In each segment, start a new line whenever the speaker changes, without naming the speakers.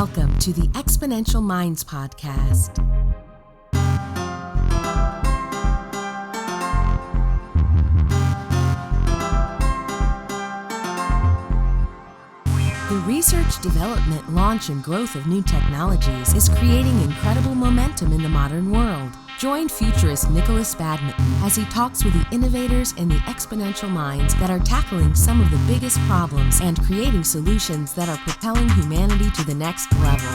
Welcome to the Exponential Minds podcast. The research, development, launch, and growth of new technologies is creating incredible momentum in the modern world. Join futurist Nikolas Badminton as he talks with the innovators and the exponential minds that are tackling some of the biggest problems and creating solutions that are propelling humanity to the next level.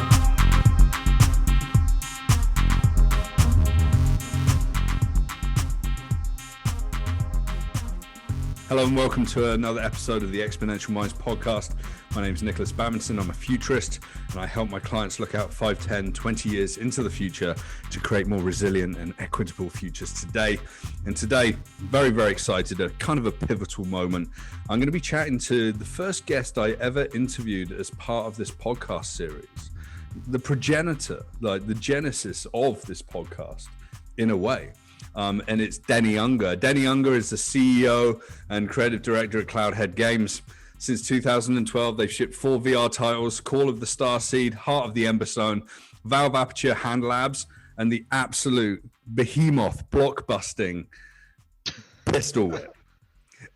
Hello and welcome to another episode of the Exponential Minds podcast. My name is Nikolas Badminton. I'm a futurist and I help my clients look out 5, 10, 20 years into the future to create more resilient and equitable futures today. And today, very, very excited, a kind of a pivotal moment. I'm going to be chatting to the first guest I ever interviewed as part of this podcast series, the progenitor, like the genesis of this podcast in a way. And it's Denny Unger. Denny Unger is the CEO and creative director at Cloudhead Games. Since 2012, they've shipped 4 VR titles: Call of the Starseed, Heart of the Emberstone, Valve Aperture Hand Labs, and the absolute behemoth blockbusting PistolWhip.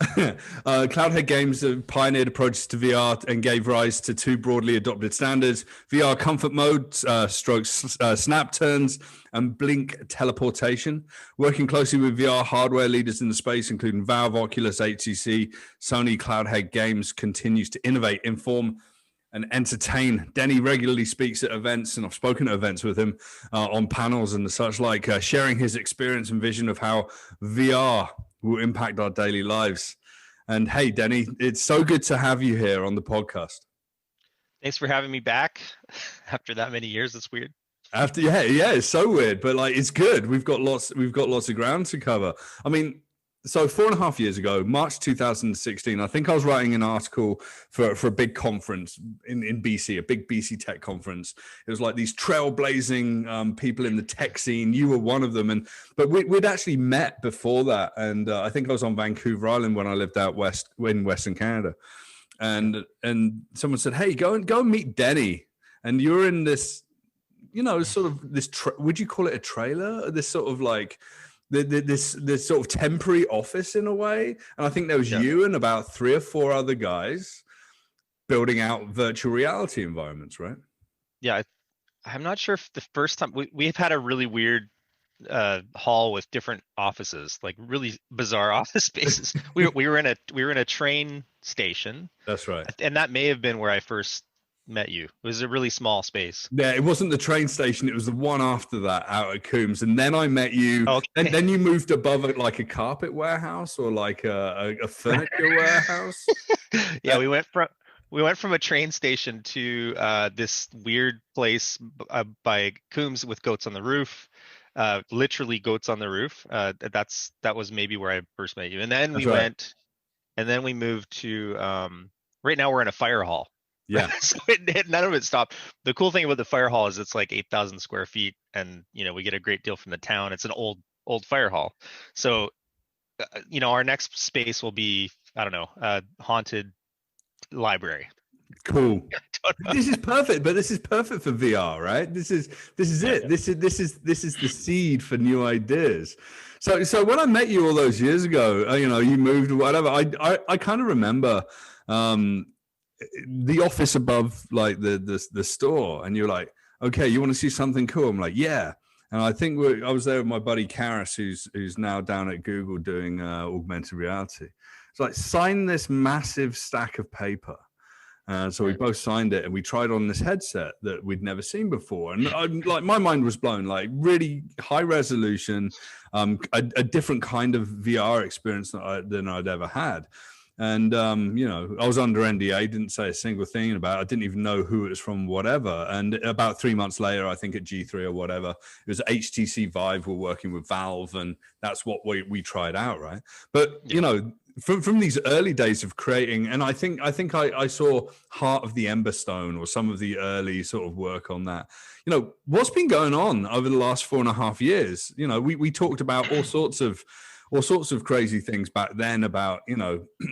Cloudhead Games pioneered approaches to VR and gave rise to 2 broadly adopted standards: VR comfort mode, snap turns, and blink teleportation. Working closely with VR hardware leaders in the space, including Valve, Oculus, HTC, Sony, Cloudhead Games continues to innovate, inform, and entertain. Denny regularly speaks at events, and I've spoken at events with him on panels and such like, sharing his experience and vision of how VR will impact our daily lives. And hey, Denny, it's so good to have you here on the podcast.
Thanks for having me back after that many years. It's weird.
Yeah, it's so weird, but like it's good. We've got lots of ground to cover. I mean, so 4.5 years ago, March 2016, I think I was writing an article for a big conference in BC, a big BC tech conference. It was like these trailblazing people in the tech scene. You were one of them, but we'd actually met before that, and I think I was on Vancouver Island when I lived out west in Western Canada, and someone said, "Hey, go and meet Denny," and you're in this, you know, sort of this. Would you call it a trailer? This sort of like. This sort of temporary office in a way. And I think there was you and about 3 or 4 other guys building out virtual reality environments, right?
Yeah, I'm not sure if the first time we've had a really weird hall with different offices, like really bizarre office spaces. we were in a train station.
That's right.
And that may have been where I first met you. It was a really small space.
Yeah, it wasn't the train station. It was the one after that out at Coombs. And then I met you.
Okay.
And then you moved above it, like a carpet warehouse or like a furniture warehouse.
Yeah, we went from a train station to this weird place by Coombs with goats on the roof. Literally goats on the roof. That was maybe where I first met you. And then we moved to right now we're in a fire hall.
Yeah.
So none of it stopped. The cool thing about the fire hall is it's like 8,000 square feet, and you know we get a great deal from the town. It's an old fire hall. So, our next space will be, I don't know, a haunted library.
Cool. This is perfect, but this is perfect for VR, right? This is it. This is the seed for new ideas. So when I met you all those years ago, you moved or whatever. I kind of remember. The office above like the store, and you're like, okay, you want to see something cool? I'm like, yeah. And I think I was there with my buddy Karis, who's now down at Google doing augmented reality. It's like, sign this massive stack of paper. So we both signed it, and we tried on this headset that we'd never seen before. And like my mind was blown, like really high resolution, a different kind of VR experience than I'd ever had. And, I was under NDA, didn't say a single thing about it. I didn't even know who it was from, whatever. And about 3 months later, I think at G3 or whatever, it was HTC Vive. We're working with Valve, and that's what we tried out, right? But, from these early days of creating, and I think I saw Heart of the Emberstone or some of the early sort of work on that. What's been going on over the last 4.5 years? We talked about all sorts of crazy things back then about,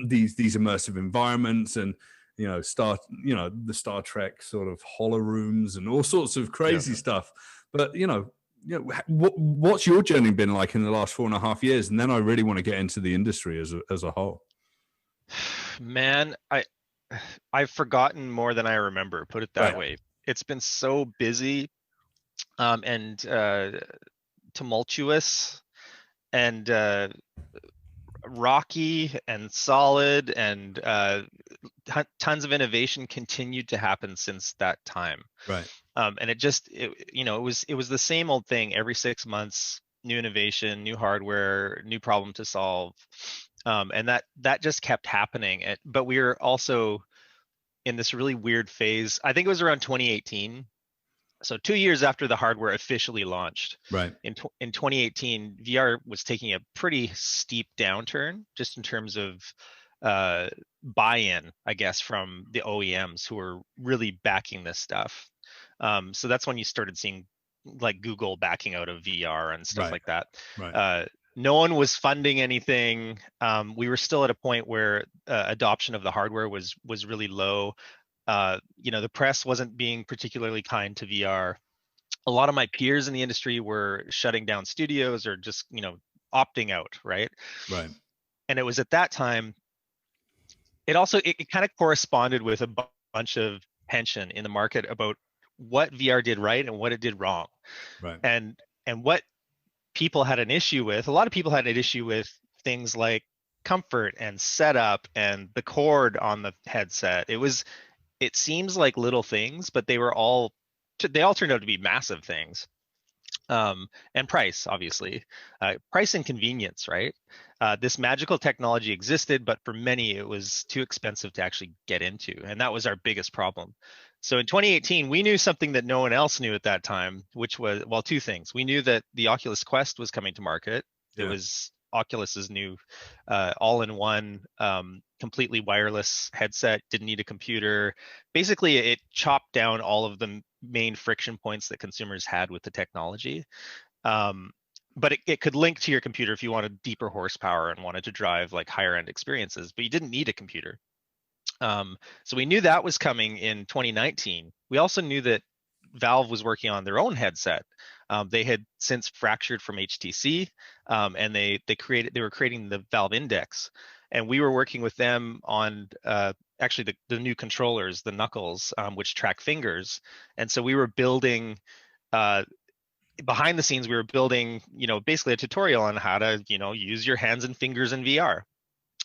these immersive environments and, the Star Trek sort of hollow rooms and all sorts of crazy stuff. But what's your journey been like in the last 4.5 years? And then I really want to get into the industry as a whole.
Man, I've forgotten more than I remember, put it that way. It's been so busy and tumultuous and rocky and solid, and tons of innovation continued to happen since that time.
Right.
And it was the same old thing every 6 months, new innovation, new hardware, new problem to solve. And that just kept happening. But we were also in this really weird phase. I think it was around 2018. So 2 years after the hardware officially launched,
right?
In 2018, VR was taking a pretty steep downturn, just in terms of buy-in, I guess, from the OEMs who were really backing this stuff. So that's when you started seeing like Google backing out of VR and stuff like that.
Right.
No one was funding anything. We were still at a point where adoption of the hardware was really low. The press wasn't being particularly kind to VR. A lot of my peers in the industry were shutting down studios or just, opting out, right?
Right.
And it was at that time, it kind of corresponded with a bunch of tension in the market about what VR did right and what it did wrong.
Right.
And what people had an issue with, a lot of people had an issue with things like comfort and setup and the cord on the headset. It seems like little things, but they all turned out to be massive things. And price, obviously, price and convenience, right? This magical technology existed, but for many, it was too expensive to actually get into. And that was our biggest problem. So in 2018, we knew something that no one else knew at that time, which was, well, two things. We knew that the Oculus Quest was coming to market. It was Oculus's new all-in-one, completely wireless headset, didn't need a computer. Basically, it chopped down all of the main friction points that consumers had with the technology. But it could link to your computer if you wanted deeper horsepower and wanted to drive like higher end experiences, but you didn't need a computer. So we knew that was coming in 2019. We also knew that Valve was working on their own headset. They had since fractured from HTC, and they were creating the Valve Index, and we were working with them on actually the new controllers, the Knuckles, which track fingers. And so we were building behind the scenes. We were building, basically a tutorial on how to, use your hands and fingers in VR.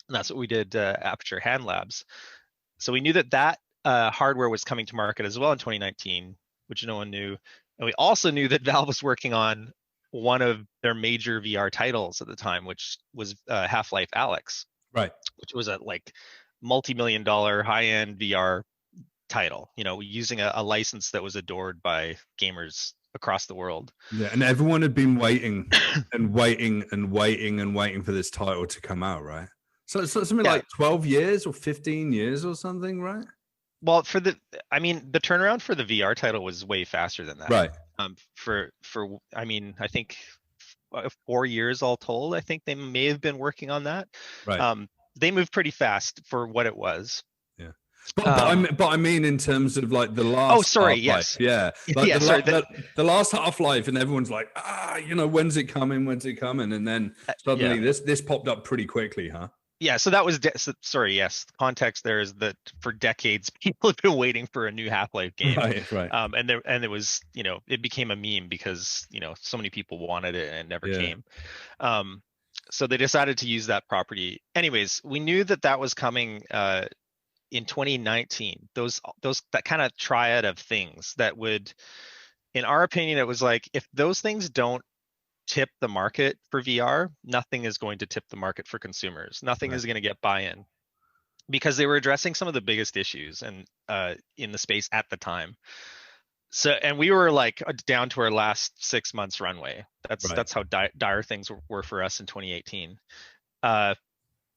And that's what we did, Aperture Hand Labs. So we knew that hardware was coming to market as well in 2019, which no one knew. And we also knew that Valve was working on one of their major VR titles at the time, which was Half-Life Alyx,
right?
Which was a like multi-million-dollar high-end VR title, using a license that was adored by gamers across the world.
Yeah, and everyone had been waiting and waiting and waiting and waiting for this title to come out, right? So it's something like 12 years or 15 years or something, right?
Well, the turnaround for the VR title was way faster than that.
Right.
I think 4 years all told. I think they may have been working on that.
Right.
They moved pretty fast for what it was.
Yeah. But I mean in terms of like the last.
Oh, sorry.
Half-Life.
Yes.
Yeah.
Like
the last Half-Life, and everyone's like, when's it coming? When's it coming? And then suddenly this popped up pretty quickly, huh?
Yeah, so that was yes. Context there is that for decades people have been waiting for a new Half-Life game,
right.
And it was, it became a meme because so many people wanted it and it never came. So they decided to use that property. Anyways, we knew that was coming in 2019. That kind of triad of things that would, in our opinion, it was like if those things don't tip the market for VR, nothing is going to tip the market for consumers. Nothing is going to get buy-in, because they were addressing some of the biggest issues and in the space at the time. So, and we were like down to our last 6 months runway. That's how dire things were for us in 2018.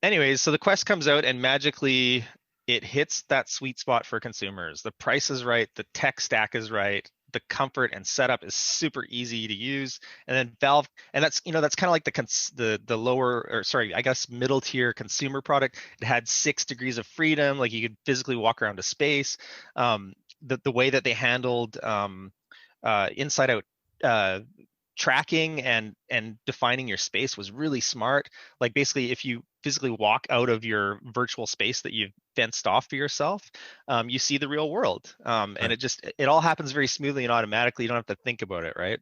Anyways, so the Quest comes out and magically it hits that sweet spot for consumers. The price is right, the tech stack is right, the comfort and setup is super easy to use. And then Valve, and that's that's kind of like the lower, or sorry, I guess middle tier consumer product. It had 6 degrees of freedom, like you could physically walk around a space. The way that they handled inside out tracking and defining your space was really smart. Like basically, if you physically walk out of your virtual space that you've fenced off for yourself, you see the real world, and it all happens very smoothly and automatically. You don't have to think about it, right?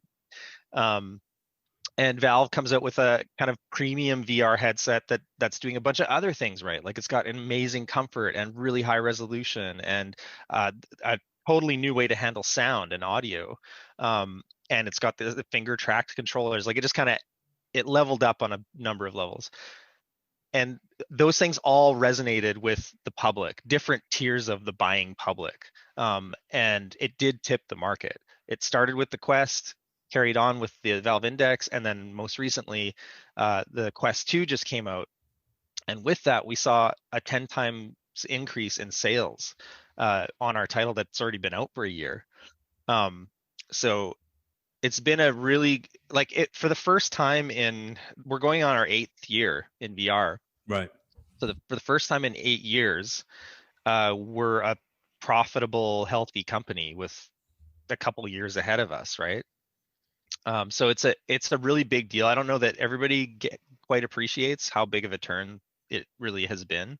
And Valve comes out with a kind of premium VR headset that's doing a bunch of other things, right? Like it's got an amazing comfort and really high resolution and a totally new way to handle sound and audio. And it's got the finger tracked controllers. Like it leveled up on a number of levels. And those things all resonated with the public, different tiers of the buying public. And it did tip the market. It started with the Quest, carried on with the Valve Index, and then most recently, the Quest 2 just came out. And with that, we saw a 10 times increase in sales on our title that's already been out for a year. So it's been a really, for the first time we're going on our 8th year in VR.
Right.
So for the first time in 8 years, we're a profitable, healthy company with a couple of years ahead of us, right? So it's a really big deal. I don't know that everybody quite appreciates how big of a turn it really has been.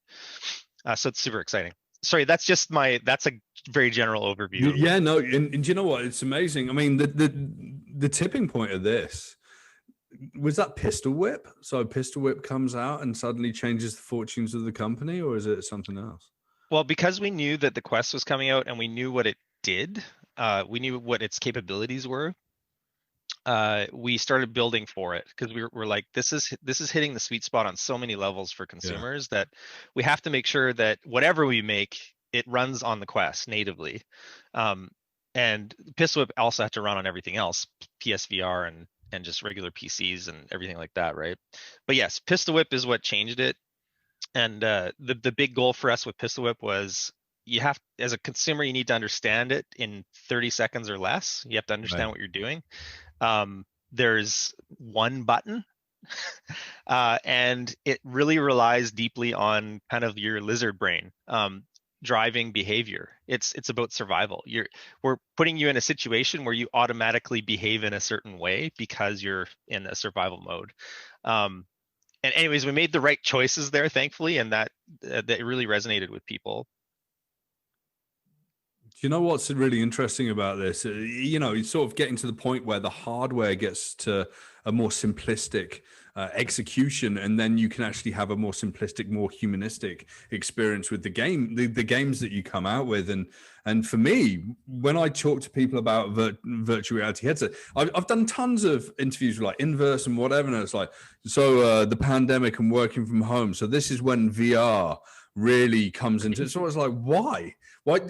So it's super exciting. Sorry, that's a very general overview.
Yeah, no, and you know what? It's amazing. I mean, the tipping point of this was that PistolWhip. So PistolWhip comes out and suddenly changes the fortunes of the company, or is it something else?
Well, because we knew that the Quest was coming out and we knew what it did, we knew what its capabilities were. We started building for it because we're like, this is hitting the sweet spot on so many levels for consumers that we have to make sure that whatever we make, it runs on the Quest natively. And PistolWhip also had to run on everything else, PSVR and just regular PCs and everything like that, right? But yes, PistolWhip is what changed it. And the big goal for us with PistolWhip was, as a consumer, you need to understand it in 30 seconds or less. You have to understand what you're doing. There's one button and it really relies deeply on kind of your lizard brain driving behavior. It's about survival. We're putting you in a situation where you automatically behave in a certain way because you're in a survival mode. And anyways, we made the right choices there, thankfully, and that really resonated with people.
Do you know what's really interesting about this? It's sort of getting to the point where the hardware gets to a more simplistic execution, and then you can actually have a more simplistic, more humanistic experience with the game, the games that you come out with. And for me, when I talk to people about virtual reality headset, I've done tons of interviews with like Inverse and whatever, and it's like, so the pandemic and working from home, so this is when VR really comes into it. So I was like, why?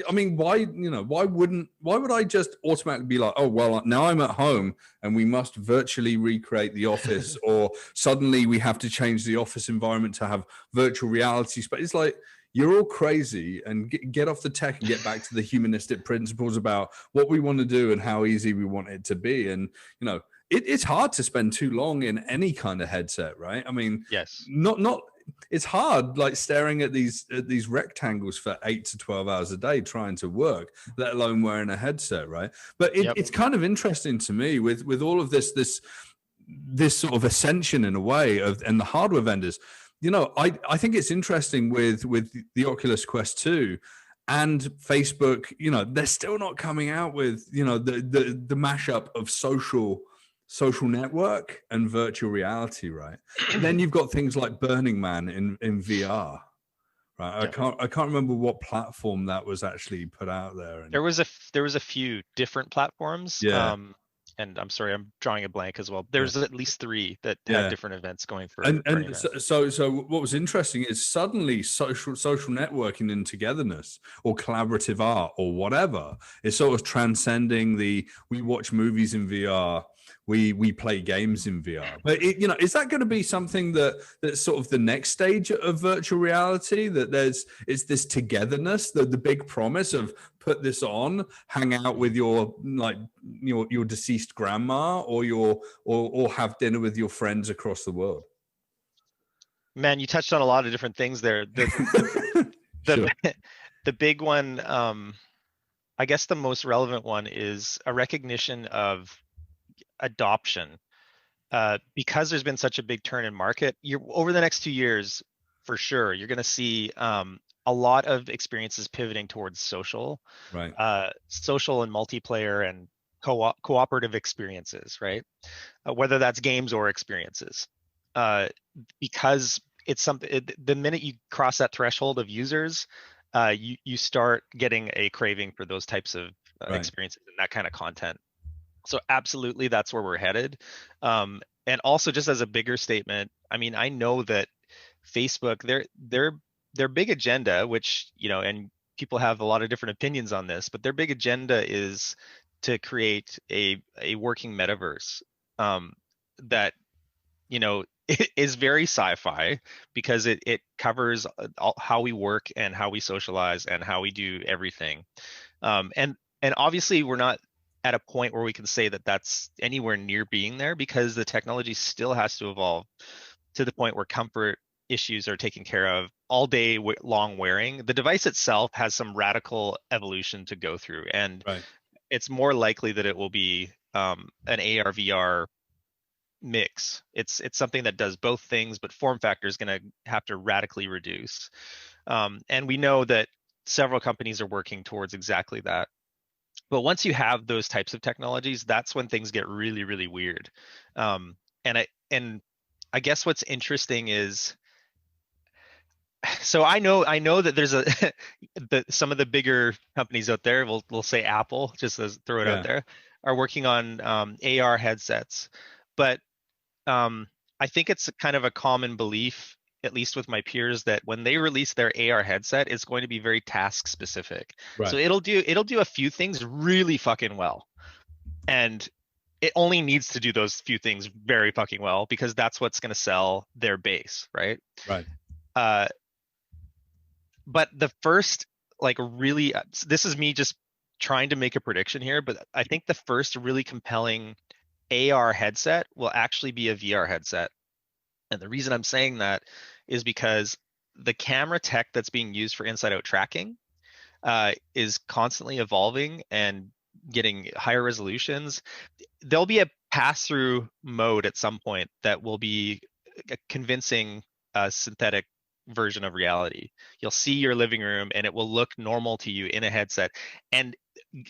I mean, why would I just automatically be like, oh, well, now I'm at home and we must virtually recreate the office, or suddenly we have to change the office environment to have virtual reality space? It's like, you're all crazy, and get off the tech and get back to the humanistic principles about what we want to do and how easy we want it to be. And, it's hard to spend too long in any kind of headset, right? I mean,
yes,
not it's hard, like staring at these rectangles for 8 to 12 hours a day trying to work, let alone wearing a headset, right? But it's kind of interesting to me with all of this sort of ascension in a way and the hardware vendors. I think it's interesting with the Oculus Quest 2 and Facebook. They're still not coming out with the mashup of social network and virtual reality, right? And then you've got things like Burning Man in VR, right? I can't remember what platform that was actually put out there.
There was a few different platforms. And I'm sorry, I'm drawing a blank as well. There's at least 3 that had different events going for.
And so what was interesting is suddenly social networking and togetherness, or collaborative art, or whatever, is sort of transcending we watch movies in VR. we play games in VR. But is that going to be something that's sort of the next stage of virtual reality? That it's this togetherness, the big promise of put this on, hang out with your deceased grandma, or have dinner with your friends across the world.
Man, you touched on a lot of different things there.
Sure.
The big one, I guess the most relevant one, is a recognition of adoption. Because there's been such a big turn in market, over the next 2 years, for sure, you're going to see a lot of experiences pivoting towards social,
right?
Social and multiplayer and cooperative experiences, right? Whether that's games or experiences. Because it's something, the minute you cross that threshold of users, you start getting a craving for those types of experiences and that kind of content. So absolutely, that's where we're headed. And also, just as a bigger statement, I mean, I know that Facebook, their big agenda, which, and people have a lot of different opinions on this, but their big agenda is to create a working metaverse that, is very sci-fi, because it covers how we work and how we socialize and how we do everything. And obviously we're not at a point where we can say that that's anywhere near being there, because the technology still has to evolve to the point where comfort issues are taken care of all day long wearing. The device itself has some radical evolution to go through, and it's more likely that it will be an AR VR mix. It's something that does both things, but form factor is going to have to radically reduce. And we know that several companies are working towards exactly that. But once you have those types of technologies, that's when things get really, really weird. And I guess what's interesting is, so I know that there's some of the bigger companies out there, we'll say Apple, just to throw it out there, are working on AR headsets. But I think it's kind of a common belief, at least with my peers, that when they release their AR headset, it's going to be very task specific. So it'll do a few things really fucking well, and it only needs to do those few things very fucking well, because that's what's going to sell their base, right? But the first, really, this is me just trying to make a prediction here, but I think the first really compelling AR headset will actually be a VR headset. And the reason I'm saying that is because the camera tech that's being used for inside-out tracking is constantly evolving and getting higher resolutions. There'll be a pass-through mode at some point that will be a convincing synthetic version of reality. You'll see your living room and it will look normal to you in a headset. And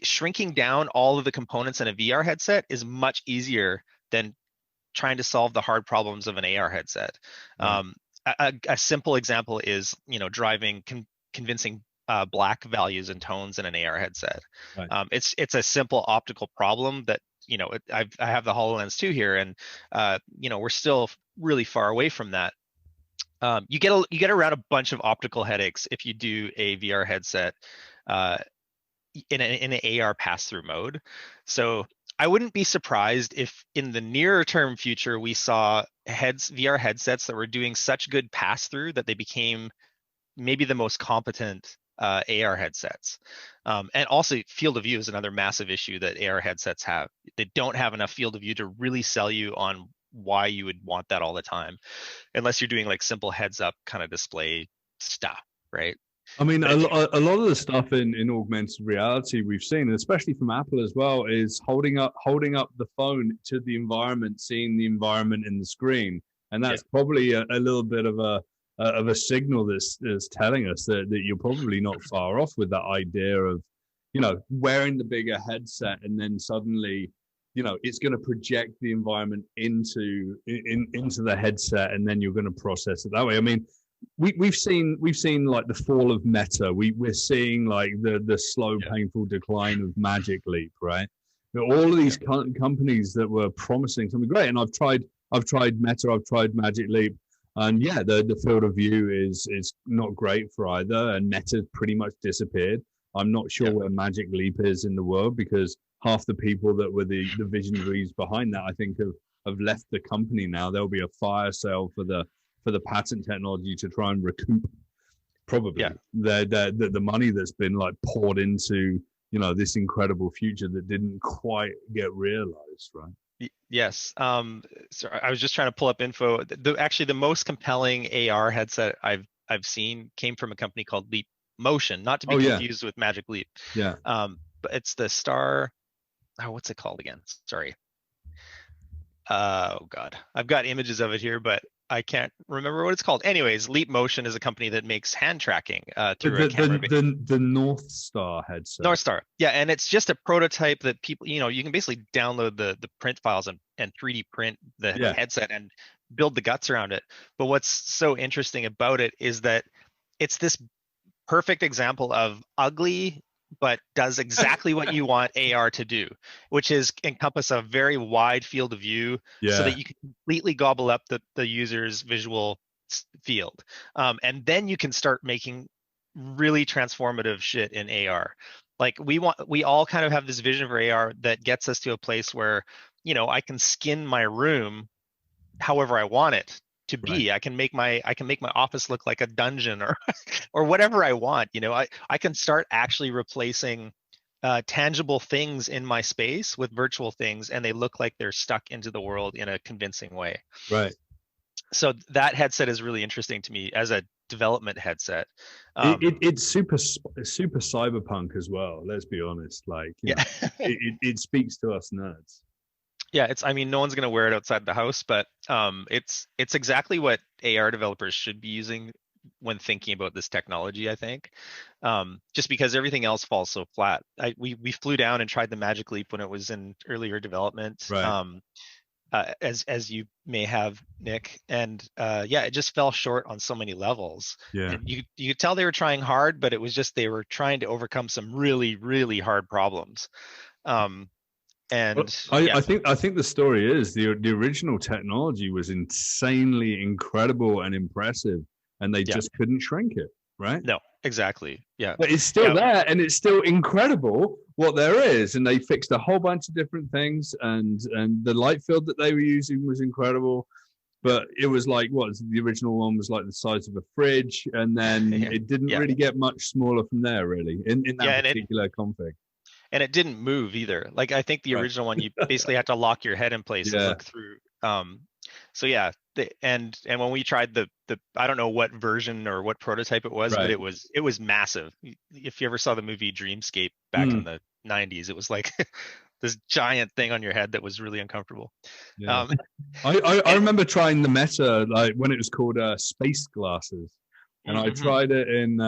shrinking down all of the components in a VR headset is much easier than trying to solve the hard problems of an AR headset. A simple example is, driving convincing black values and tones in an AR headset. It's a simple optical problem that, I have the HoloLens 2 here, and we're still really far away from that. You get around a bunch of optical headaches if you do a VR headset in an AR pass-through mode. So I wouldn't be surprised if in the nearer term future we saw VR headsets that were doing such good pass-through that they became maybe the most competent AR headsets. And also, field of view is another massive issue that AR headsets have. They don't have enough field of view to really sell you on why you would want that all the time, unless you're doing simple heads-up kind of display stuff, right?
I mean, a lot of the stuff in augmented reality we've seen, especially from Apple as well, is holding up the phone to the environment, seeing the environment in the screen, and that's probably a little bit of a signal that's telling us that you're probably not far off with that idea of, wearing the bigger headset, and then suddenly, it's going to project the environment into the headset, and then you're going to process it that way. I mean, we've seen the fall of Meta. We're seeing the slow, painful decline of Magic Leap, right? All of these companies that were promising something great, and I've tried Meta, I've tried Magic Leap, and the field of view is not great for either, and Meta's pretty much disappeared. I'm not sure where Magic Leap is in the world, because half the people that were the visionaries behind that, I think, have left the company now. There'll be a fire sale for the patent technology to try and recoup probably the money that's been like poured into, you know, this incredible future that didn't quite get realized, right?
Yes. So I was just trying to pull up info. Actually, the most compelling AR headset I've seen came from a company called Leap Motion, not to be confused with Magic Leap.
Yeah.
But it's the what's it called again? Sorry. Oh God, I've got images of it here, but I can't remember what it's called. Anyways, Leap Motion is a company that makes hand tracking through a camera.
The North Star headset.
North Star, yeah, and it's just a prototype that people, you know, you can basically download the print files and 3D print the headset and build the guts around it. But what's so interesting about it is that it's this perfect example of ugly but does exactly what you want AR to do, which is encompass a very wide field of view so that you can completely gobble up the user's visual field. And then you can start making really transformative shit in AR. Like we all kind of have this vision for AR that gets us to a place where, you know, I can skin my room however I want it to be. I can make my office look like a dungeon or whatever I want. You know, I can start actually replacing tangible things in my space with virtual things, and they look like they're stuck into the world in a convincing way.
Right.
So that headset is really interesting to me as a development headset.
It's super cyberpunk as well. Let's be honest. Like, you know, it speaks to us nerds.
Yeah, I mean, no one's going to wear it outside the house, but it's exactly what AR developers should be using when thinking about this technology, I think. Just because everything else falls so flat. We flew down and tried the Magic Leap when it was in earlier development, as you may have, Nick, and it just fell short on so many levels.
Yeah,
and you could tell they were trying hard, but it was just they were trying to overcome some really, really hard problems. And
I think the story is the original technology was insanely incredible and impressive, and they just couldn't shrink it, right?
No, exactly. Yeah,
but it's still there, and it's still incredible what there is, and they fixed a whole bunch of different things, and the light field that they were using was incredible. But it was like, the original one was like the size of a fridge, and then it didn't really get much smaller from there, really, in that particular config.
And it didn't move either. Like, I think the original one, you basically had to lock your head in place and look through. So yeah, and when we tried the I don't know what version or what prototype it was, but it was massive. If you ever saw the movie Dreamscape back in the 90s, it was like this giant thing on your head that was really uncomfortable.
Yeah. I remember trying the Meta, like when it was called Space Glasses, and I tried it in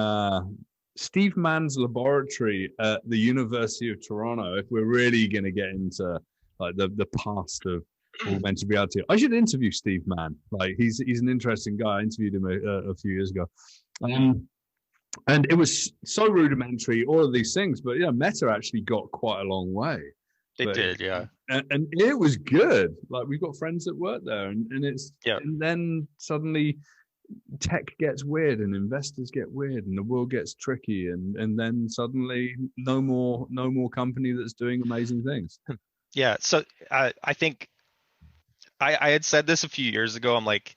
Steve Mann's laboratory at the University of Toronto. If we're really going to get into like the past of augmented reality, I should interview Steve Mann. Like he's an interesting guy. I interviewed him a few years ago, and it was so rudimentary, all of these things. But yeah, Meta actually got quite a long way.
They did, yeah.
And it was good. Like we've got friends that work there, and it's and then suddenly tech gets weird and investors get weird and the world gets tricky, and then suddenly no more company that's doing amazing things.
Yeah, so I think I had said this a few years ago. I'm like,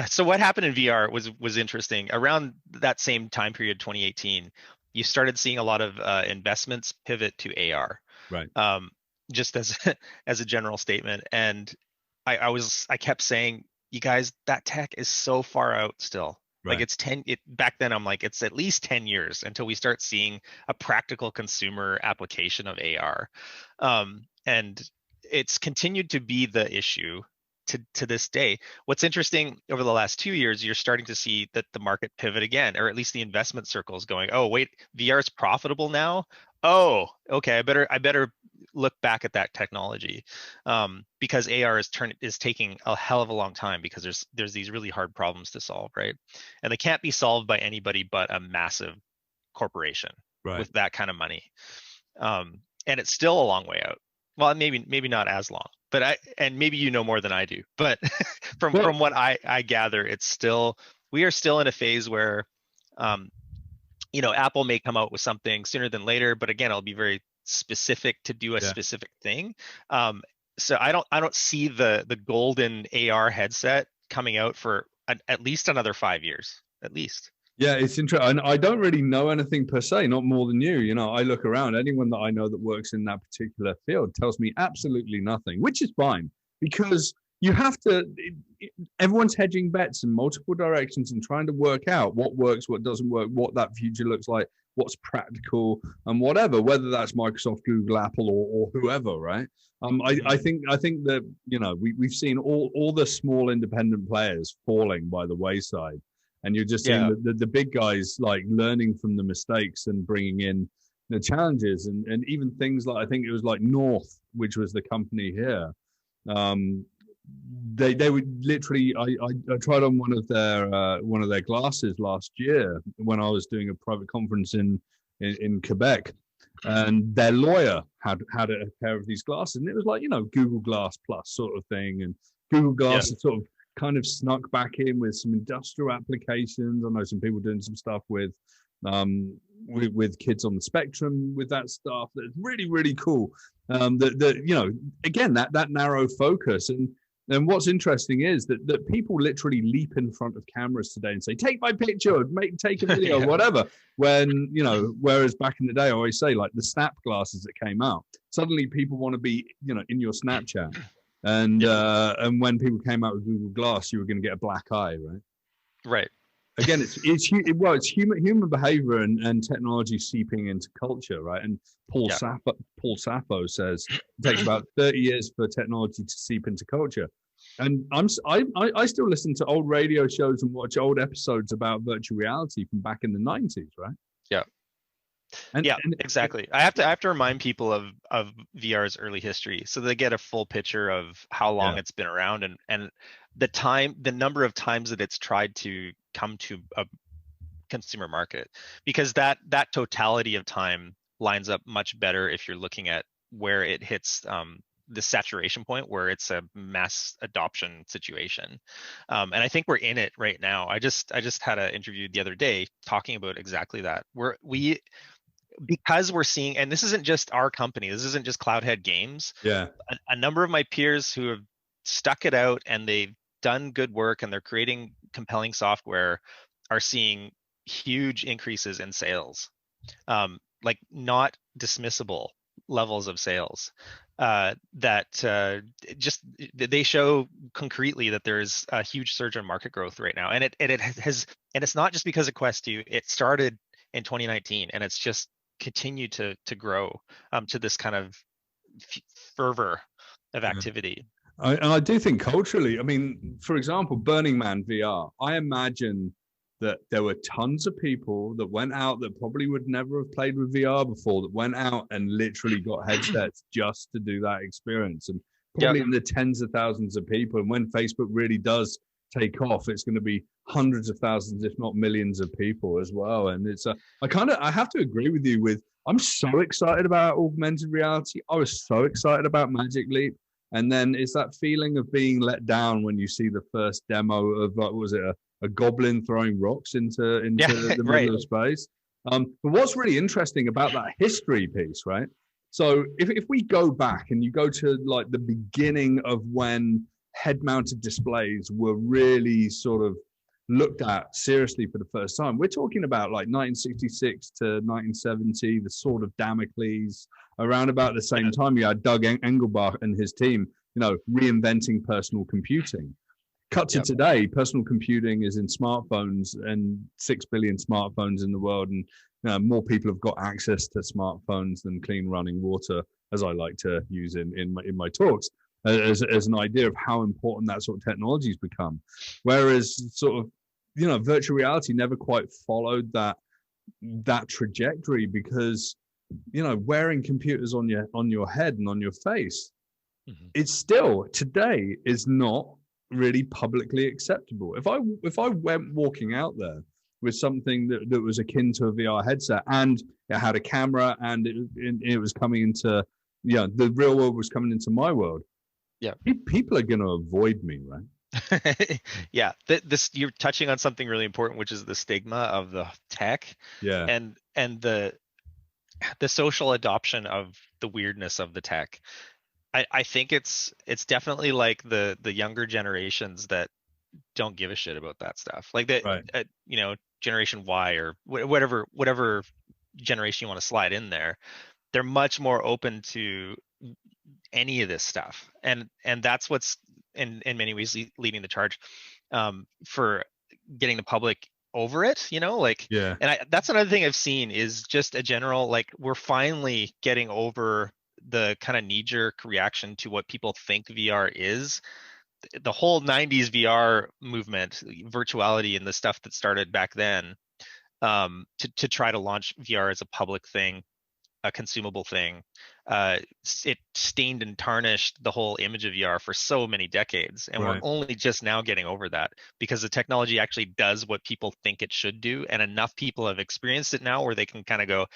so what happened in VR was interesting. Around that same time period, 2018, you started seeing a lot of investments pivot to AR,
right?
Just as a general statement, and I kept saying, you guys, that tech is so far out still. Right. Like it's back then I'm like, it's at least 10 years until we start seeing a practical consumer application of AR. And it's continued to be the issue to this day. What's interesting, over the last 2 years, you're starting to see that the market pivot again, or at least the investment circles going, oh wait, VR is profitable now. Oh, okay, I better look back at that technology, because AR is taking a hell of a long time, because there's these really hard problems to solve, right? And they can't be solved by anybody but a massive corporation with that kind of money. And it's still a long way out. Well, maybe not as long, but maybe you know more than I do. But from what I gather, we are still in a phase where Apple may come out with something sooner than later, but again, it'll be very specific to do a specific thing. So I don't see the golden AR headset coming out for at least another 5 years, at least.
Yeah, it's interesting. I don't really know anything per se, not more than you. You know, I look around. Anyone that I know that works in that particular field tells me absolutely nothing, which is fine, because you have to. Everyone's hedging bets in multiple directions and trying to work out what works, what doesn't work, what that future looks like, what's practical, and whatever. Whether that's Microsoft, Google, Apple, or whoever, right? I think that, you know, we've seen all the small independent players falling by the wayside. And you're just seeing the big guys like learning from the mistakes and bringing in the challenges, and even things like, I think it was like North, which was the company here. They would literally, I tried on one of their glasses last year when I was doing a private conference in Quebec, and their lawyer had a pair of these glasses, and it was like, you know, Google Glass Plus sort of thing, and Google Glass sort of kind of snuck back in with some industrial applications. I know some people doing some stuff with kids on the spectrum with that stuff. That's really, really cool. That you know, again, that narrow focus. And what's interesting is that people literally leap in front of cameras today and say, "Take my picture, take a video, whatever." When, you know, whereas back in the day, I always say, like the Snap glasses that came out, suddenly people want to be, you know, in your Snapchat. And when people came out with Google Glass, you were going to get a black eye, right?
Right.
Again, it's human behavior and technology seeping into culture, right? And Paul Sappho says it takes about 30 years for technology to seep into culture. And I still listen to old radio shows and watch old episodes about virtual reality from back in the 90s, right?
Yeah. And exactly. I have to remind people of VR's early history, so they get a full picture of how long it's been around, and the number of times that it's tried to come to a consumer market, because that totality of time lines up much better if you're looking at where it hits the saturation point, where it's a mass adoption situation. And I think we're in it right now. I just had an interview the other day talking about exactly that. Because we're seeing, and this isn't just our company, this isn't just Cloudhead Games.
Yeah.
A number of my peers who have stuck it out and they've done good work and they're creating compelling software are seeing huge increases in sales, like not dismissible levels of sales. Just they show concretely that there's a huge surge in market growth right now, and it's not just because of Quest 2. It started in 2019, and it's just continued to grow to this kind of fervor of activity.
I do think culturally, I mean, for example, Burning Man VR, I imagine that there were tons of people that went out that probably would never have played with VR before, that went out and literally got headsets just to do that experience, and probably in the tens of thousands of people. And when Facebook really does take off, it's going to be hundreds of thousands, if not millions of people as well. And it's I have to agree with you I'm so excited about augmented reality. I was so excited about Magic Leap. And then it's that feeling of being let down when you see the first demo of, what was it, a goblin throwing rocks into the middle of space. But what's really interesting about that history piece, right? So if we go back and you go to like the beginning of when head-mounted displays were really sort of looked at seriously for the first time, we're talking about like 1966 to 1970, the Sword of Damocles. Around about the same time, you had Doug Engelbach and his team, you know, reinventing personal computing. Cut to today, personal computing is in smartphones, and 6 billion smartphones in the world, and more people have got access to smartphones than clean running water, as I like to use in my talks, as an idea of how important that sort of technology has become. Whereas sort of, you know, virtual reality never quite followed that trajectory, because, you know, wearing computers on your head and on your face, it's still today is not really publicly acceptable. If I went walking out there with something that was akin to a VR headset, and it had a camera, and it was coming into, the real world was coming into my world, people are going to avoid me, right?
Yeah, this you're touching on something really important, which is the stigma of the tech.
Yeah,
and the social adoption of the weirdness of the tech. I think it's definitely like the younger generations that don't give a shit about that stuff. Like that,
Right.
Generation Y or whatever generation you want to slide in there, they're much more open to any of this stuff, and that's what's in many ways leading the charge for getting the public over it.
Yeah.
And that's another thing I've seen is just a general, like, we're finally getting over the kind of knee-jerk reaction to what people think VR is. The whole 90s VR movement, virtuality, and the stuff that started back then, to try to launch VR as a public thing, a consumable thing, it stained and tarnished the whole image of VR for so many decades, and we're
Right.
only just now getting over that because the technology actually does what people think it should do, and enough people have experienced it now where they can kind of go,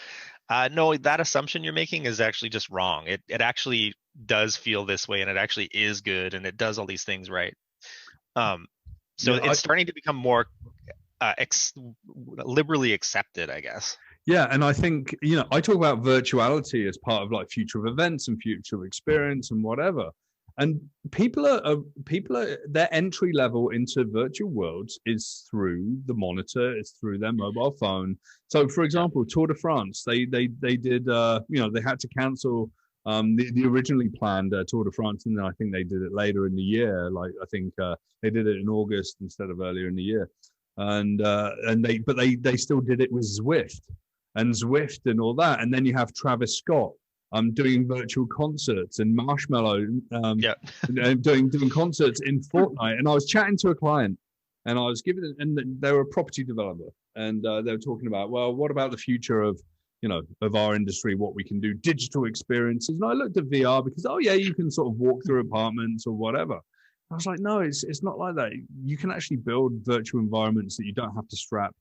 no, that assumption you're making is actually just wrong. It actually does feel this way, and it actually is good, and it does all these things right. So
Yeah,
it's starting to become more liberally accepted, I guess.
Yeah, and I think, I talk about virtuality as part of like future of events and future experience and whatever. And people are their entry level into virtual worlds is through the monitor, it's through their mobile phone. So, for example, Tour de France, they did, they had to cancel the originally planned Tour de France, and then I think they did it later in the year. Like I think they did it in August instead of earlier in the year, and they still did it with Zwift and all that. And then you have Travis Scott doing virtual concerts, and Marshmallow doing concerts in Fortnite. And I was chatting to a client, and I was and they were a property developer, and they were talking about, well, what about the future of our industry, what we can do, digital experiences. And I looked at VR because, you can sort of walk through apartments or whatever. I was like, no, it's not like that. You can actually build virtual environments that you don't have to strap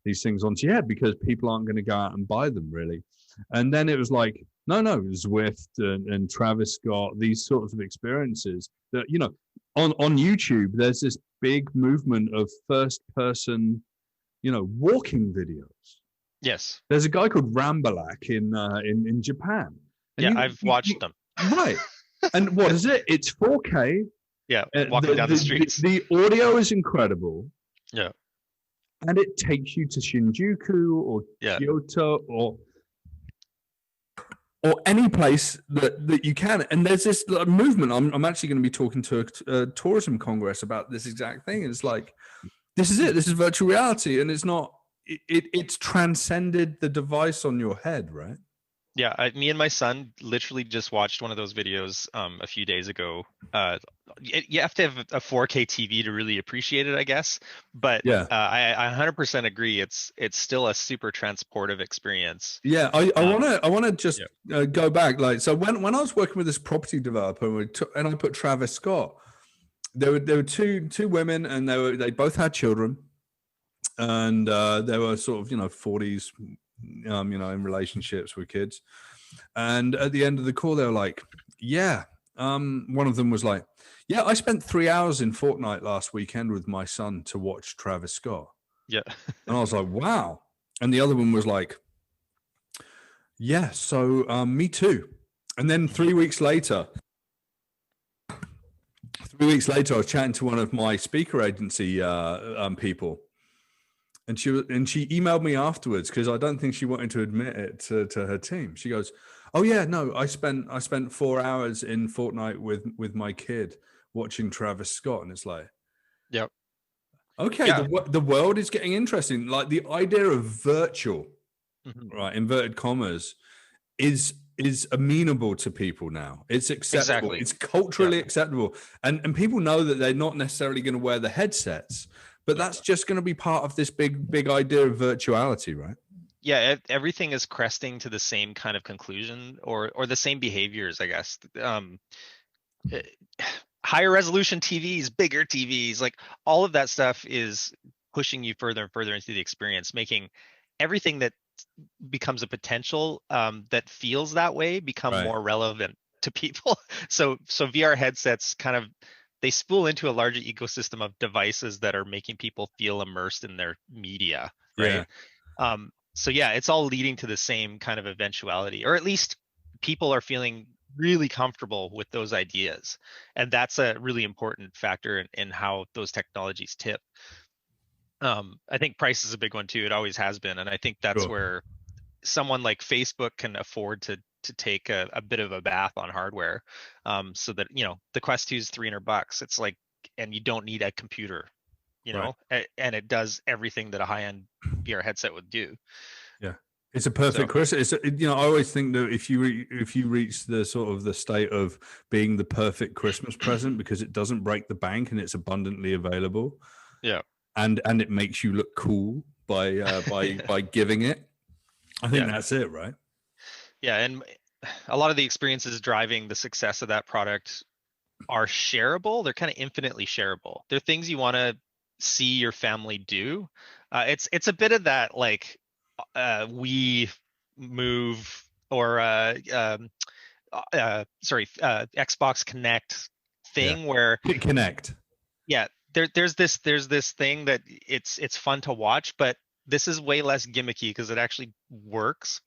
these things onto your head because people aren't going to go out and buy them, really. And then it was like, no, Zwift and Travis Scott, these sorts of experiences that, on YouTube, there's this big movement of first person, walking videos.
Yes.
There's a guy called Rambalak in Japan.
And I've watched them.
Right. And what is it? It's 4K.
Yeah, walking down the streets.
The audio is incredible.
Yeah.
And it takes you to Shinjuku or Kyoto or any place that you can. And there's this movement. I'm actually going to be talking to a tourism congress about this exact thing. It's like, this is it. This is virtual reality. And it's not, it's transcended the device on your head, right?
Yeah, me and my son literally just watched one of those videos a few days ago. You have to have a 4K TV to really appreciate it, I guess. But I 100% agree. It's still a super transportive experience.
Yeah, I want to just go back. Like, so when I was working with this property developer, and I put Travis Scott, there were two women, and they both had children, and they were sort of 40s. In relationships with kids. And at the end of the call, they were like, one of them was like, I spent 3 hours in Fortnite last weekend with my son to watch Travis Scott.
Yeah.
And I was like, wow. And the other one was like, so me too. And then 3 weeks later, I was chatting to one of my speaker agency people. And she emailed me afterwards because I don't think she wanted to admit it to her team. She goes, "Oh yeah, no, I spent 4 hours in Fortnite with my kid watching Travis Scott," and it's like,
yep,
okay, the world is getting interesting. Like the idea of virtual, right, inverted commas, is amenable to people now. It's acceptable.
Exactly.
It's culturally acceptable, and people know that they're not necessarily going to wear the headsets. But that's just going to be part of this big idea of virtuality, right?
Yeah, everything is cresting to the same kind of conclusion or the same behaviors, I guess. Higher resolution TVs, bigger TVs, like all of that stuff is pushing you further and further into the experience, making everything that becomes a potential that feels that way become more relevant to people. So VR headsets kind of, they spool into a larger ecosystem of devices that are making people feel immersed in their media, right? So yeah, it's all leading to the same kind of eventuality, or at least people are feeling really comfortable with those ideas, and that's a really important factor in how those technologies tip. I think price is a big one too. It always has been, and I think that's
Sure.
where someone like Facebook can afford to take a bit of a bath on hardware, so that the Quest 2 is $300. It's like, and you don't need a computer,
Right.
and it does everything that a high-end VR headset would do.
Yeah, it's a perfect
So
Christmas. I always think that if you reach the sort of the state of being the perfect Christmas present because it doesn't break the bank and it's abundantly available,
yeah,
and it makes you look cool by giving it. I think
yeah,
that's it, right?
yeah, and a lot of the experiences driving the success of that product are shareable. They're kind of infinitely shareable. They're things you want to see your family do. It's a bit of that, like we move, or Xbox Connect
Yeah.
thing where,
Connect.
yeah, there's this thing that it's fun to watch, but this is way less gimmicky because it actually works.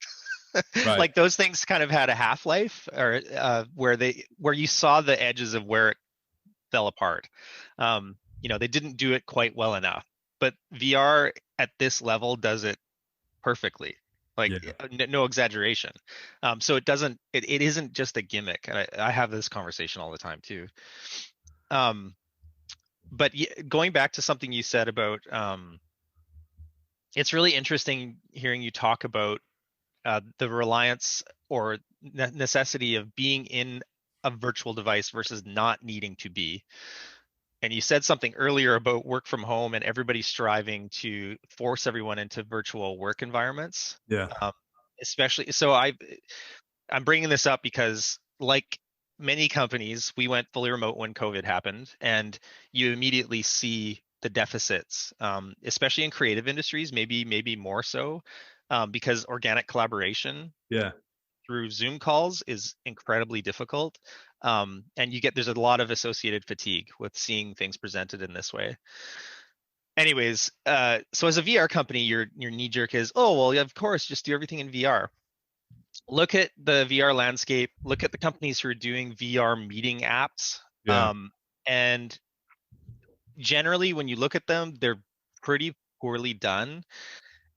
Right.
Like those things kind of had a half-life, or where you saw the edges of where it fell apart. They didn't do it quite well enough, but VR at this level does it perfectly. Like,
Yeah.
no exaggeration. So it isn't just a gimmick, and I have this conversation all the time too. But going back to something you said about, it's really interesting hearing you talk about the reliance or necessity of being in a virtual device versus not needing to be. And you said something earlier about work from home and everybody striving to force everyone into virtual work environments.
Yeah.
Especially, so I'm bringing this up because, like many companies, we went fully remote when COVID happened, and you immediately see the deficits, especially in creative industries, maybe more so, because organic collaboration
Yeah.
through Zoom calls is incredibly difficult. And there's a lot of associated fatigue with seeing things presented in this way. Anyways, so as a VR company, your knee jerk is, oh, well, yeah, of course, just do everything in VR. Look at the VR landscape, look at the companies who are doing VR meeting apps.
Yeah.
And generally, when you look at them, they're pretty poorly done.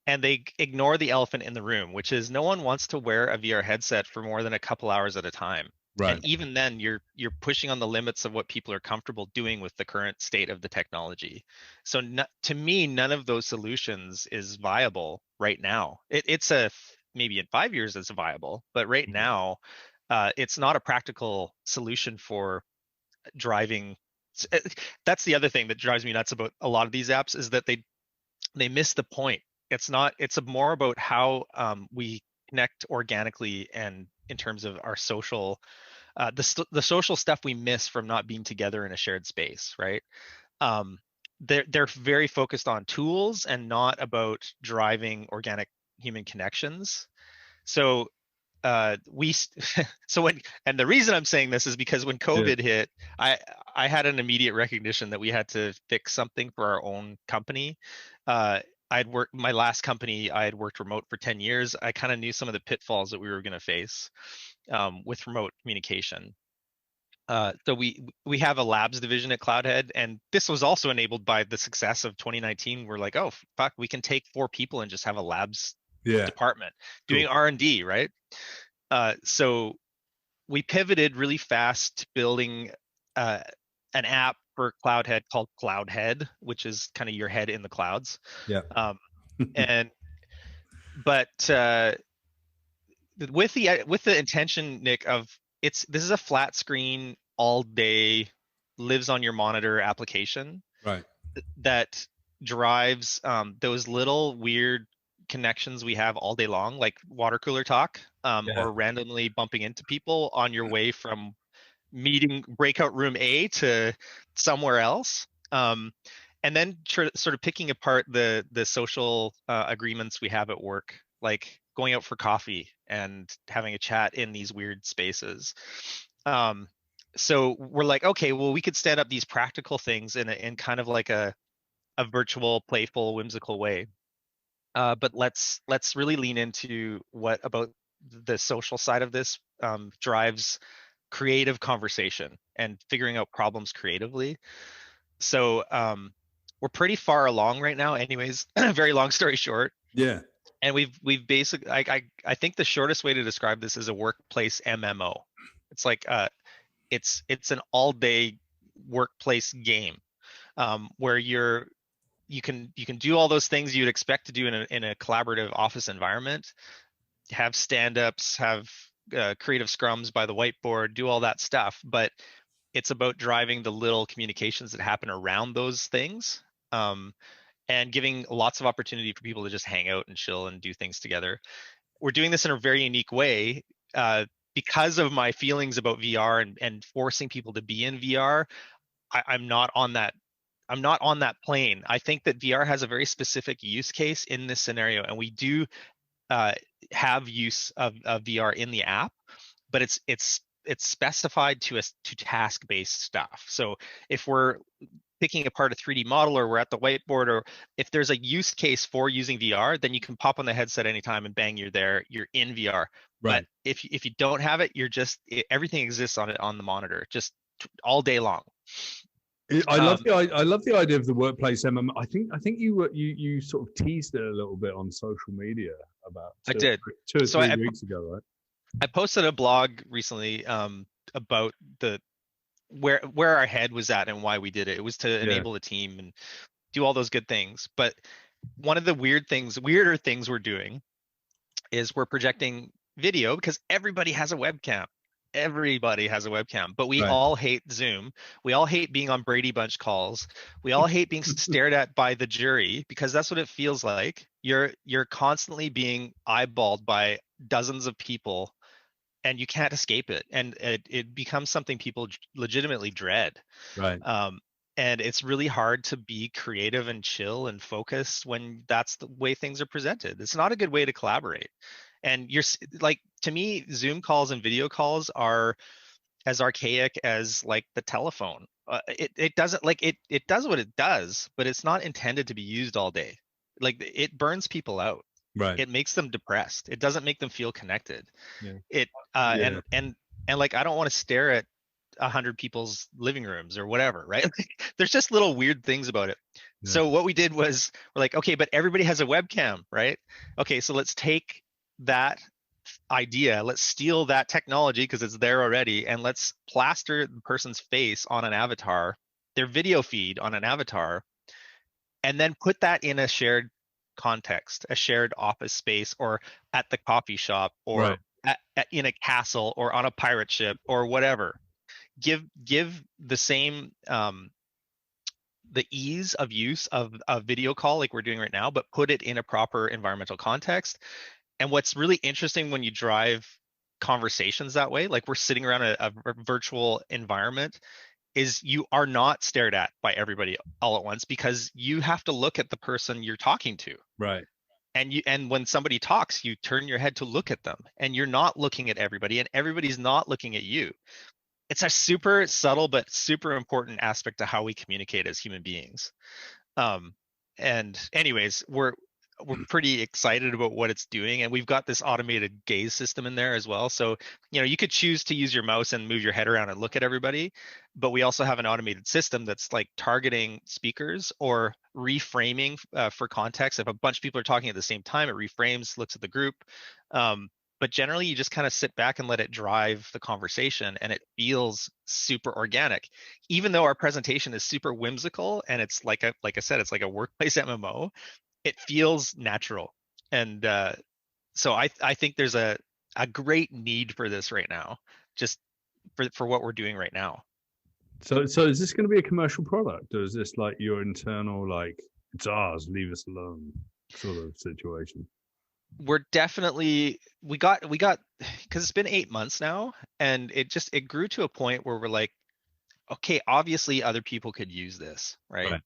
And they ignore the elephant in the room, which is no one wants to wear a VR headset for more than a couple hours at a time.
Right.
And even then, you're pushing on the limits of what people are comfortable doing with the current state of the technology. So to me, none of those solutions is viable right now. It's maybe in 5 years it's viable, but right now, it's not a practical solution for driving. That's the other thing that drives me nuts about a lot of these apps, is that they miss the point. It's more about how we connect organically, and in terms of our social, the social stuff we miss from not being together in a shared space, right? They're very focused on tools and not about driving organic human connections. So and the reason I'm saying this is because when COVID hit, I had an immediate recognition that we had to fix something for our own company. My last company, I had worked remote for 10 years. I kind of knew some of the pitfalls that we were going to face with remote communication. So we have a labs division at Cloudhead, and this was also enabled by the success of 2019. We're like, oh fuck, we can take 4 people and just have a labs department doing R&D, right? So we pivoted really fast to building an app for Cloudhead called Cloudhead, which is kind of your head in the clouds.
Yeah.
But with the intention, Nick, of this is a flat screen all day, lives on your monitor application,
right?
That drives those little weird connections we have all day long, like water cooler talk, or randomly bumping into people on your way from meeting breakout room A to somewhere else, and then sort of picking apart the social agreements we have at work, like going out for coffee and having a chat in these weird spaces. So we're like, okay, well, we could stand up these practical things in kind of like a virtual, playful, whimsical way. but let's really lean into what about the social side of this drives creative conversation and figuring out problems creatively. So we're pretty far along right now. Anyways, very long story short.
Yeah.
And we've basically I think the shortest way to describe this is a workplace MMO. It's like it's an all day workplace game where you can do all those things you'd expect to do in a collaborative office environment, have stand-ups, have creative scrums by the whiteboard, do all that stuff, but it's about driving the little communications that happen around those things, and giving lots of opportunity for people to just hang out and chill and do things together. We're doing this in a very unique way because of my feelings about VR and forcing people to be in VR. I'm not on that. I'm not on that plane. I think that VR has a very specific use case in this scenario, and we do have use of VR in the app, but it's specified to task-based stuff. So if we're picking apart a 3D model, or we're at the whiteboard, or if there's a use case for using VR, then you can pop on the headset anytime and bang, you're there, you're in VR.
Right.
But if you don't have it, everything exists on the monitor just all day long.
I love the idea of the workplace MMO. I think you sort of teased it a little bit on social media about two or three weeks ago, right?
I posted a blog recently about where our head was at and why we did it. It was to enable the team and do all those good things. But one of the weirder things we're doing is we're projecting video because everybody has a webcam. Everybody has a webcam, but we all hate Zoom. We all hate being on Brady Bunch calls. We all hate being stared at by the jury, because that's what it feels like. You're constantly being eyeballed by dozens of people, and you can't escape it. And it becomes something people legitimately dread.
Right.
And it's really hard to be creative and chill and focused when that's the way things are presented. It's not a good way to collaborate. And you're like, to me, Zoom calls and video calls are as archaic as like the telephone. It doesn't like it does what it does, but it's not intended to be used all day. Like, it burns people out.
Right.
It makes them depressed. It doesn't make them feel connected.
Yeah.
And like, I don't want to stare at 100 people's living rooms or whatever, right? There's just little weird things about it. Yeah. So what we did was, we're like, okay, but everybody has a webcam, right? Okay, so let's take that idea, let's steal that technology because it's there already, and let's plaster the person's face on an avatar, their video feed on an avatar, and then put that in a shared context, a shared office space, or at the coffee shop, or in a castle, or on a pirate ship, or whatever. Give the same the ease of use of a video call like we're doing right now, but put it in a proper environmental context. And what's really interesting when you drive conversations that way, like we're sitting around a virtual environment, is you are not stared at by everybody all at once, because you have to look at the person you're talking to.
Right.
And when somebody talks, you turn your head to look at them, and you're not looking at everybody, and everybody's not looking at you. It's a super subtle but super important aspect to how we communicate as human beings. And anyways, we're pretty excited about what it's doing, and we've got this automated gaze system in there as well. So, you could choose to use your mouse and move your head around and look at everybody, but we also have an automated system that's like targeting speakers or reframing for context. If a bunch of people are talking at the same time, it reframes, looks at the group. But generally, you just kind of sit back and let it drive the conversation, and it feels super organic. Even though our presentation is super whimsical, and it's like I said, it's like a workplace MMO, it feels natural. And so I think there's a great need for this right now, just for what we're doing right now.
So is this going to be a commercial product, or is this like your internal, like, it's ours, leave us alone sort of situation?
We're definitely, we got because it's been 8 months now, and it grew to a point where we're like, okay, obviously other people could use this, right?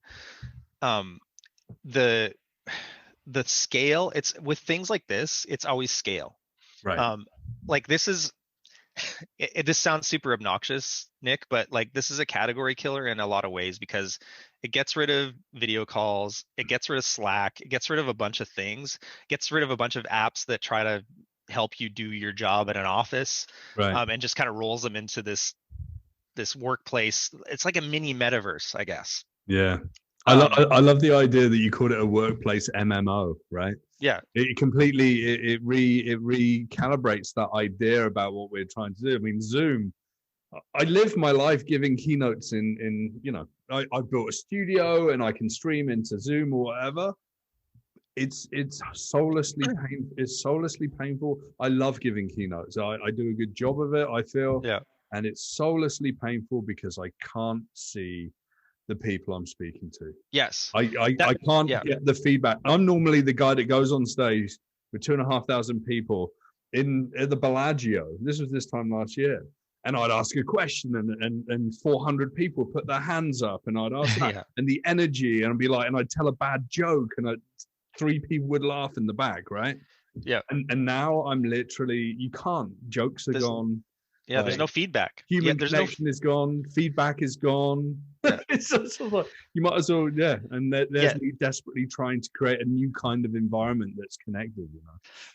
The scale, it's with things like this, it's always scale,
right?
Like, this is this sounds super obnoxious, Nick, but like, this is a category killer in a lot of ways, because It gets rid of video calls. It gets rid of Slack. It gets rid of a bunch of things. Gets rid of a bunch of apps that try to help you do your job at an office,
Right.
and just kind of rolls them into this workplace. It's like a mini metaverse, I guess.
Yeah.
Um,
I love the idea that you called it a workplace MMO, right?
yeah,
It completely it recalibrates that idea about what we're trying to do. I mean, Zoom. I live my life giving keynotes in I built a studio and I can stream into Zoom or whatever. It's soullessly painful. I love giving keynotes. I do a good job of it, I feel.
yeah.
And it's soullessly painful because I can't see the people I'm speaking to.
Yes.
I can't get the feedback. I'm normally the guy that goes on stage with 2,500 people at the Bellagio. This was this time last year. And I'd ask a question and 400 people put their hands up and I'd ask that. And the energy, and I'd be like, and I'd tell a bad joke and 3 people would laugh in the back, right?
Yeah.
And now I'm literally, you can't. Jokes are gone.
Yeah, there's no feedback.
Human connection is gone. Feedback is gone.
Yeah.
It's sort of like, you might as well, and there's me desperately trying to create a new kind of environment that's connected,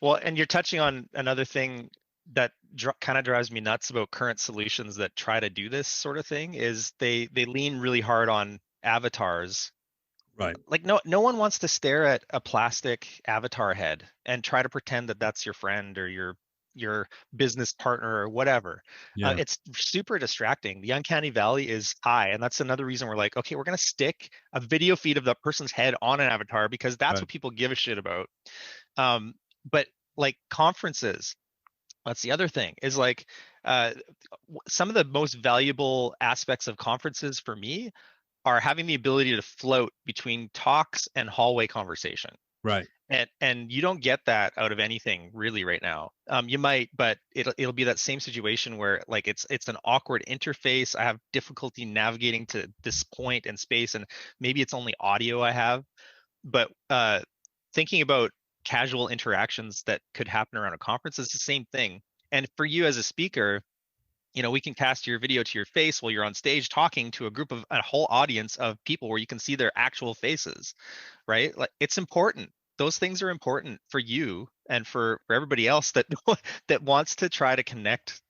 Well, and you're touching on another thing that kind of drives me nuts about current solutions that try to do this sort of thing is they lean really hard on avatars.
Right.
Like no one wants to stare at a plastic avatar head and try to pretend that that's your friend or your business partner or whatever.
Yeah.
It's super distracting. The uncanny valley is high, and that's another reason we're like, okay, we're going to stick a video feed of that person's head on an avatar because that's what people give a shit about. But like conferences, that's the other thing, is like some of the most valuable aspects of conferences for me are having the ability to float between talks and hallway conversation.
Right.
And you don't get that out of anything really right now. You might, but it'll be that same situation where like it's an awkward interface. I have difficulty navigating to this point in space, and maybe it's only audio I have. But thinking about casual interactions that could happen around a conference is the same thing. And for you as a speaker, we can cast your video to your face while you're on stage talking to a whole audience of people where you can see their actual faces, right? Like it's important. Those things are important for you and for everybody else that wants to try to connect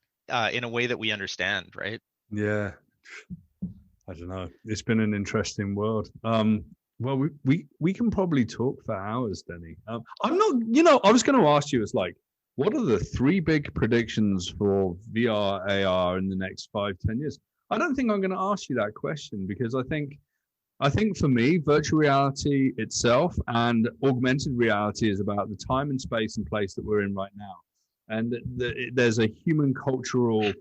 in a way that we understand, right?
Yeah. I don't know. It's been an interesting world. Well, we can probably talk for hours, Denny. I'm not, I was going to ask you, it's like, what are the 3 big predictions for VR, AR in the next 5-10 years? I don't think I'm going to ask you that question because I think for me, virtual reality itself and augmented reality is about the time and space and place that we're in right now. And there's a human cultural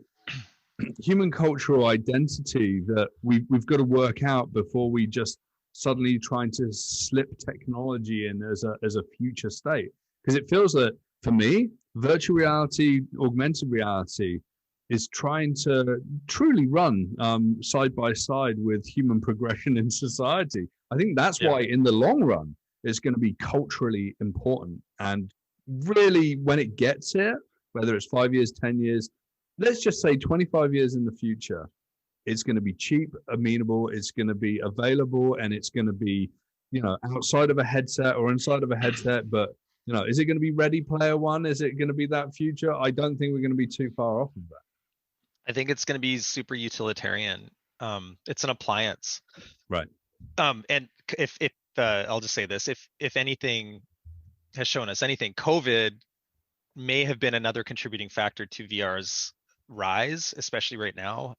identity that we've got to work out before we just suddenly trying to slip technology in as a future state. Because it feels that, for me, virtual reality, augmented reality is trying to truly run side by side with human progression in society. I think that's why in the long run, it's going to be culturally important. And really, when it gets here, whether it's 5 years, 10 years, let's just say 25 years in the future, it's going to be cheap, amenable, it's going to be available, and it's going to be, outside of a headset or inside of a headset, but is it going to be Ready Player One? Is it going to be that future? I don't think we're going to be too far off of that.
I think it's going to be super utilitarian. It's an appliance.
Right.
And if I'll just say this, if anything has shown us anything, COVID may have been another contributing factor to VR's rise, especially right now,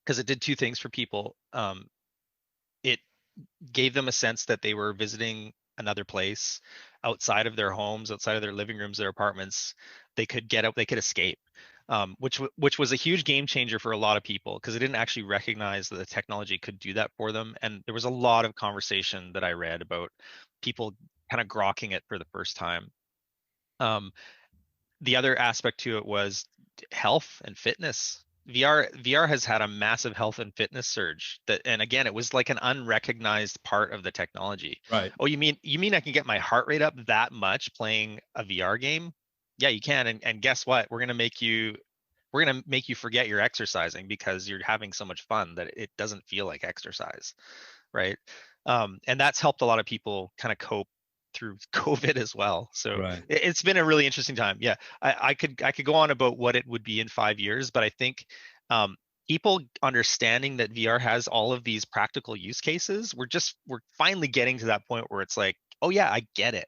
because it did 2 things for people. It gave them a sense that they were visiting another place outside of their homes, outside of their living rooms, their apartments. They could get out, they could escape, which was a huge game changer for a lot of people because they didn't actually recognize that the technology could do that for them. And there was a lot of conversation that I read about people kind of grokking it for the first time. The other aspect to it was health and fitness. VR has had a massive health and fitness surge and again, it was like an unrecognized part of the technology.
Right.
Oh, you mean I can get my heart rate up that much playing a VR game? Yeah, you can. And guess what? We're going we're going to make you forget you're exercising because you're having so much fun that it doesn't feel like exercise, right? And that's helped a lot of people kind of cope through COVID as well. So
Right.
it's been a really interesting time. Yeah, I could go on about what it would be in 5 years, but I think people understanding that VR has all of these practical use cases, we're finally getting to that point where it's like, oh yeah, I get it.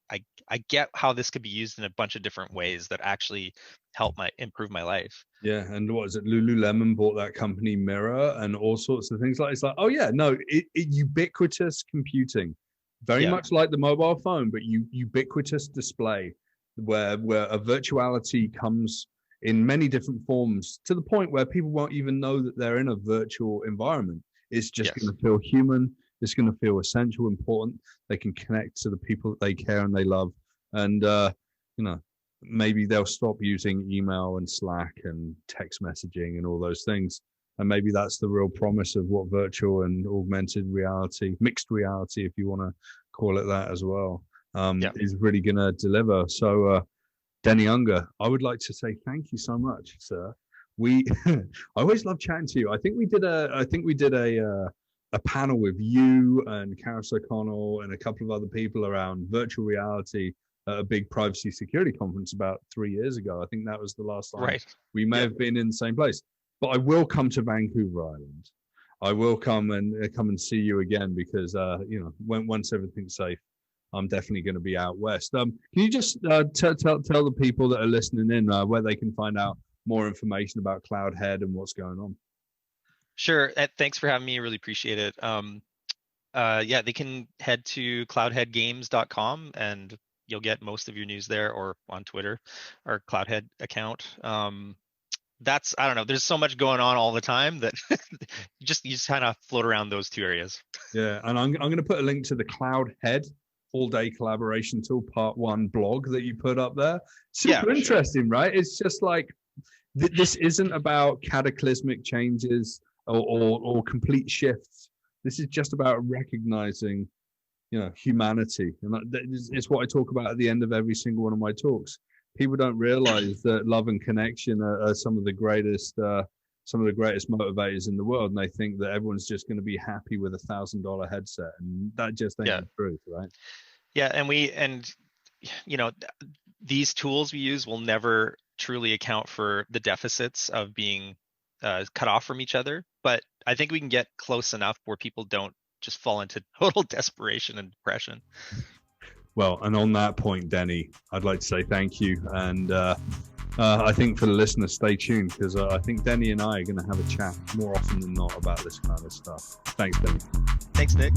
I get how this could be used in a bunch of different ways that actually help improve my life.
Yeah, and what is it? Lululemon bought that company Mirror and all sorts of things like. It's like, oh yeah, no, it ubiquitous computing, very much like the mobile phone, but ubiquitous display, where a virtuality comes in many different forms to the point where people won't even know that they're in a virtual environment. It's just going to feel human. It's going to feel essential, important. They can connect to the people that they care and they love, and maybe they'll stop using email and Slack and text messaging and all those things. And maybe that's the real promise of what virtual and augmented reality, mixed reality, if you want to call it that as well, is really going to deliver. So, Denny Unger, I would like to say thank you so much, sir. I always love chatting to you. I think we did a panel with you and Karis O'Connell and a couple of other people around virtual reality at a big privacy security conference about 3 years ago. I think that was the last time we may have been in the same place. But I will come to Vancouver Island. I will come and see you again because once everything's safe, I'm definitely going to be out west. Can you just tell the people that are listening in where they can find out more information about Cloudhead and what's going on?
Sure. Thanks for having me. I really appreciate it. They can head to cloudheadgames.com and you'll get most of your news there, or on Twitter, our Cloudhead account. I don't know. There's so much going on all the time that you just kind of float around those two areas. Yeah,
and I'm going to put a link to the Cloudhead all-day collaboration tool part 1 blog that you put up there. Super interesting, right? It's just like this isn't about cataclysmic changes or complete shifts. This is just about recognizing, humanity, and it's what I talk about at the end of every single one of my talks. People don't realize that love and connection are some of the greatest motivators in the world, and they think that everyone's just going to be happy with $1,000 headset, and that just ain't the truth, right?
Yeah, and these tools we use will never truly account for the deficits of being cut off from each other, but I think we can get close enough where people don't just fall into total desperation and depression.
Well, and on that point, Denny, I'd like to say thank you. And I think for the listeners, stay tuned, because I think Denny and I are going to have a chat more often than not about this kind of stuff. Thanks, Denny.
Thanks, Nick.